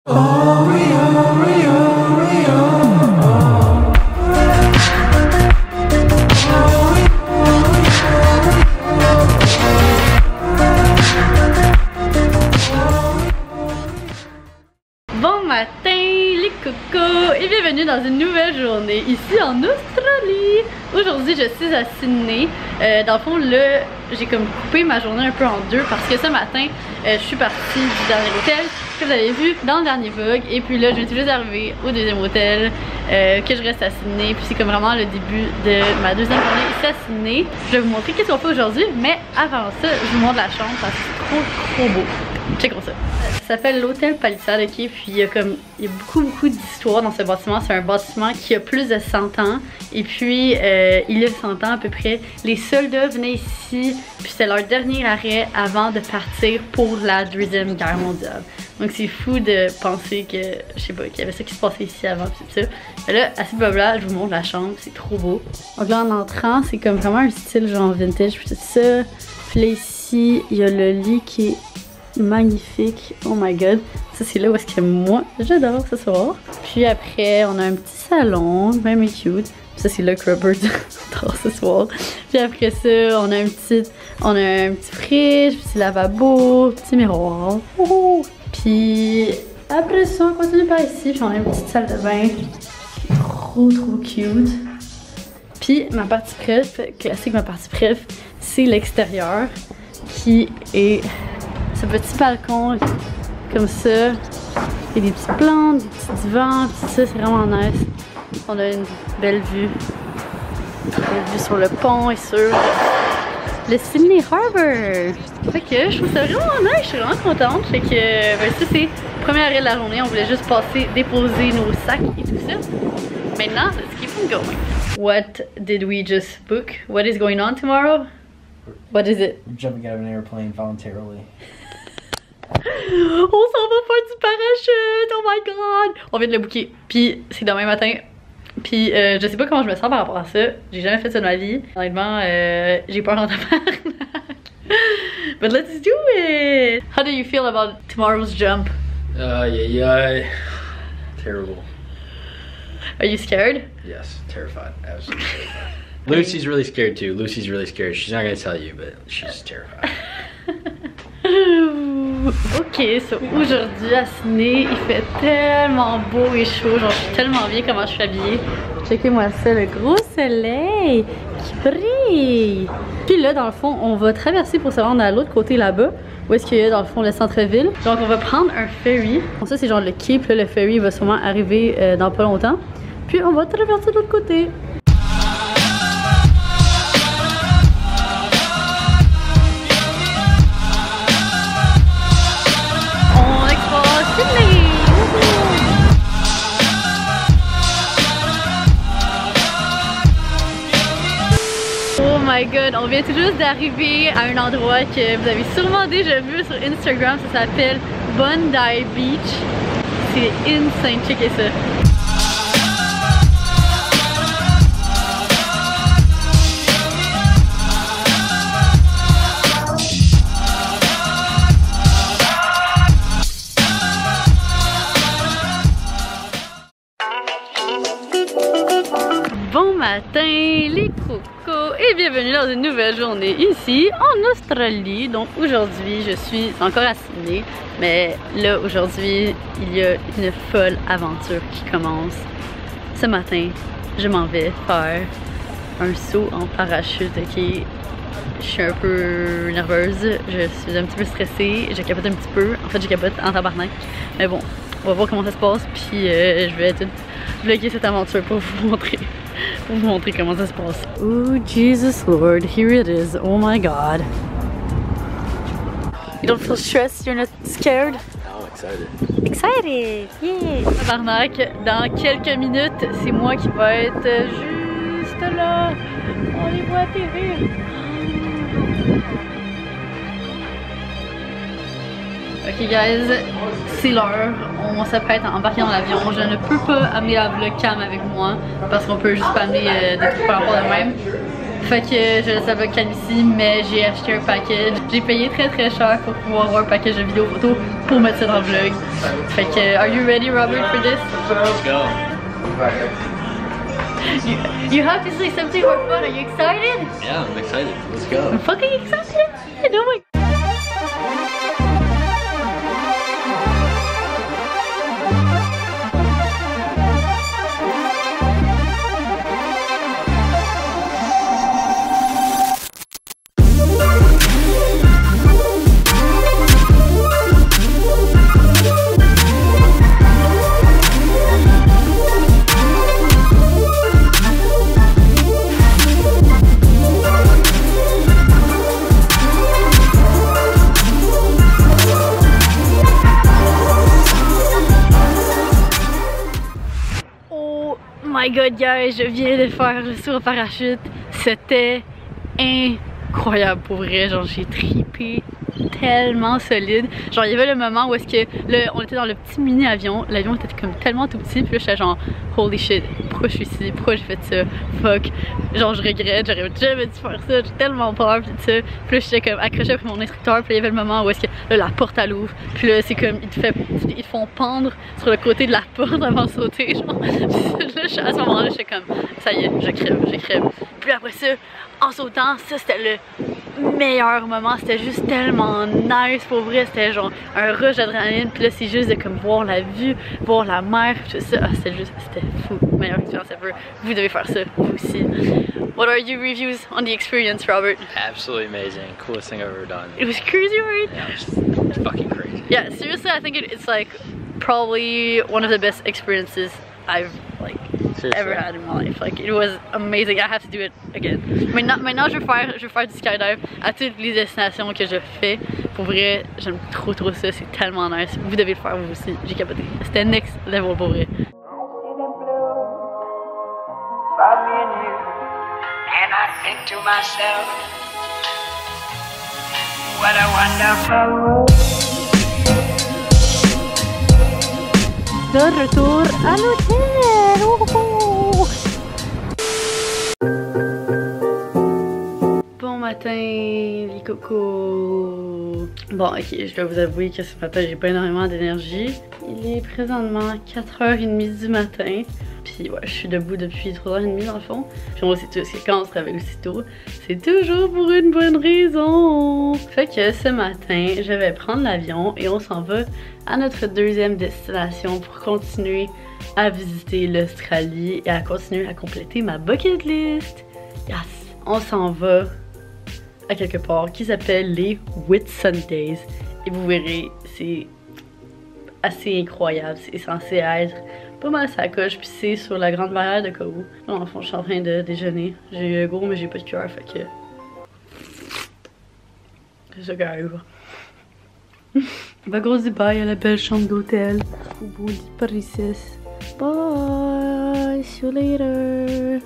Bon matin les cocos et bienvenue dans une nouvelle journée ici en Australie. Aujourd'hui je suis à Sydney. Dans le fond là j'ai comme coupé ma journée un peu en deux parce que ce matin je suis partie du dernier hôtel que vous avez vu dans le dernier vlog. Et puis là je suis juste arrivée au deuxième hôtel que je reste à Sydney. Puis c'est comme vraiment le début de ma deuxième journée ici à Sydney. Je vais vous montrer qu'est-ce qu'on fait aujourd'hui, mais avant ça je vous montre la chambre parce que c'est trop beau. Checkons ça. Ça s'appelle l'hôtel Palisade, ok? Puis il y a beaucoup d'histoires dans ce bâtiment. C'est un bâtiment qui a plus de 100 ans. Et puis il y a 100 ans à peu près, les soldats venaient ici. Puis c'était leur dernier arrêt avant de partir pour la Deuxième Guerre mondiale. Donc c'est fou de penser que, je sais pas, qu'il y avait ça qui se passait ici avant, puis tout ça. Mais là, à ce blabla, je vous montre la chambre, c'est trop beau. Donc là, en entrant, c'est comme vraiment un style genre vintage, puis tout ça. Puis là, ici, il y a le lit qui est magnifique, oh my god. Ça c'est là où est-ce que moi j'adore s'asseoir. Puis après on a un petit salon, même cute. Puis ça c'est là que Robert adore s'asseoir. Puis après ça on a un petit fridge, petit lavabo, petit miroir. Oh! Puis après ça on continue par ici, puis on a une petite salle de bain trop cute. Puis ma partie préf, classique ma partie préf, c'est l'extérieur qui est ce petit balcon comme ça. Il y a des petites plantes, des petits divans, tout ça, c'est vraiment nice. On a une belle vue. Belle vue sur le pont et sur le Sydney Harbour. Fait que je trouve ça vraiment nice, je suis vraiment contente. Fait que ben, ça c'est le premier arrêt de la journée. On voulait juste passer, déposer nos sacs et tout ça. Maintenant, let's keep on going. What did we just book? What is going on tomorrow? What is it? I'm jumping out of an airplane voluntarily. On s'en va faire du parachute, oh my god! On vient de le booker, puis c'est demain matin. Puis je sais pas comment je me sens par rapport à ça. J'ai jamais fait ça de ma vie. Honnêtement, j'ai peur en tabarnak. But let's do it! How do you feel about tomorrow's jump? Yeah. Terrible. Are you scared? Yes, terrified. Absolutely terrified. Lucy's really scared too. Lucy's really scared. She's not gonna tell you, but she's terrified. Ok, so aujourd'hui à Sydney, il fait tellement beau et chaud, genre je suis tellement bien comment je suis habillée. Checkez-moi ça, le gros soleil qui brille. Puis là, dans le fond, on va traverser pour se rendre à l'autre côté là-bas, où est-ce qu'il y a dans le fond le centre-ville. Donc on va prendre un ferry. Bon, ça c'est genre le quai, puis là le ferry va sûrement arriver dans pas longtemps. Puis on va traverser de l'autre côté. Oh my god, on vient tout juste d'arriver à un endroit que vous avez sûrement déjà vu sur Instagram, ça s'appelle Bondi Beach. C'est insane, checkez ça. Bon matin les cocos et bienvenue dans une nouvelle journée ici en Australie. Donc aujourd'hui je suis encore à Sydney, mais là aujourd'hui il y a une folle aventure qui commence. Ce matin je m'en vais faire un saut en parachute, ok? Je suis un peu nerveuse, je suis un petit peu stressée, je capote un petit peu, en fait je capote en tabarnak. Mais bon, on va voir comment ça se passe, puis je vais tout vlogger cette aventure pour vous montrer comment ça se passe. Oh Jesus Lord, here it is, oh my god. You don't feel stressed, you're not scared? I'm excited. Excited, yeah! Tabarnak, dans quelques minutes, c'est moi qui vais être juste là. On les voit à TV. Ok guys, c'est l'heure, on s'apprête à embarquer dans l'avion. Je ne peux pas amener la vlog cam avec moi parce qu'on peut juste pas amener des trucs par rapport de même. Fait que je laisse la webcam ici, mais j'ai acheté un package. J'ai payé très cher pour pouvoir avoir un package de vidéos photos pour mettre ça dans le vlog. Fait que, are you ready, Robert, for this? Let's go. You have to say something more fun. Are you excited? Yeah, I'm excited. Let's go. I'm fucking excited. Oh my. My god guys, je viens de faire le saut en parachute. C'était incroyable pour vrai, genre j'ai trippé tellement solide. Genre il y avait le moment où est-ce que on était dans le petit mini avion, l'avion était comme tellement tout petit, puis là j'étais genre holy shit, pourquoi je suis ici, pourquoi j'ai fait ça, fuck, genre je regrette, j'aurais jamais dû faire ça, j'ai tellement peur, puis tout ça. Puis là j'étais comme accrochée après mon instructeur, puis là, il y avait le moment où est-ce que là, la porte elle ouvre, puis là c'est comme ils te font pendre sur le côté de la porte avant de sauter, genre. Puis là à ce moment-là j'étais comme ça y est, je crève. Puis après ça, en sautant, ça c'était le meilleur moment, c'était juste tellement nice pour vrai, c'était genre un rush d'adrénaline, puis là c'est juste de comme voir la vue, voir la mer, tout ça, c'était fou, meilleure expérience ever. Vous devez faire ça, vous aussi. What are your reviews on the experience, Robert? Absolutely amazing. Coolest thing I've ever done. It was crazy, right? Yeah, it's fucking crazy. Yeah, seriously, I think it's like probably one of the best experiences I've like ever had in my life. Like it was amazing. I have to do it again. Maintenant je vais faire du skydive à toutes les destinations que je fais. Pour vrai, j'aime trop ça. C'est tellement nice. Vous devez le faire vous aussi. J'ai capoté. C'était next level pour vrai. And I think to myself, what a wonderful world. De retour à l'hôtel. Bon matin les cocos. Bon ok, je dois vous avouer que ce matin j'ai pas énormément d'énergie. Il est présentement 4h30 du matin. Puis ouais, je suis debout depuis 3h30 dans le fond. Puis on sait tous que quand on se réveille aussitôt, c'est toujours pour une bonne raison. Fait que ce matin, je vais prendre l'avion et on s'en va à notre deuxième destination pour continuer à visiter l'Australie et à continuer à compléter ma bucket list. Yes! On s'en va à quelque part qui s'appelle les Whitsundays. Et vous verrez, c'est assez incroyable. C'est censé être pas mal sa coche, puis c'est sur la grande barrière de Kourou. Dans le fond, je suis en train de déjeuner. J'ai eu gros, mais j'ai pas de cœur, fait que c'est ça qui arrive. On va gros dire bye à la belle chambre d'hôtel. Au beau lit par ici. Bye, see you later.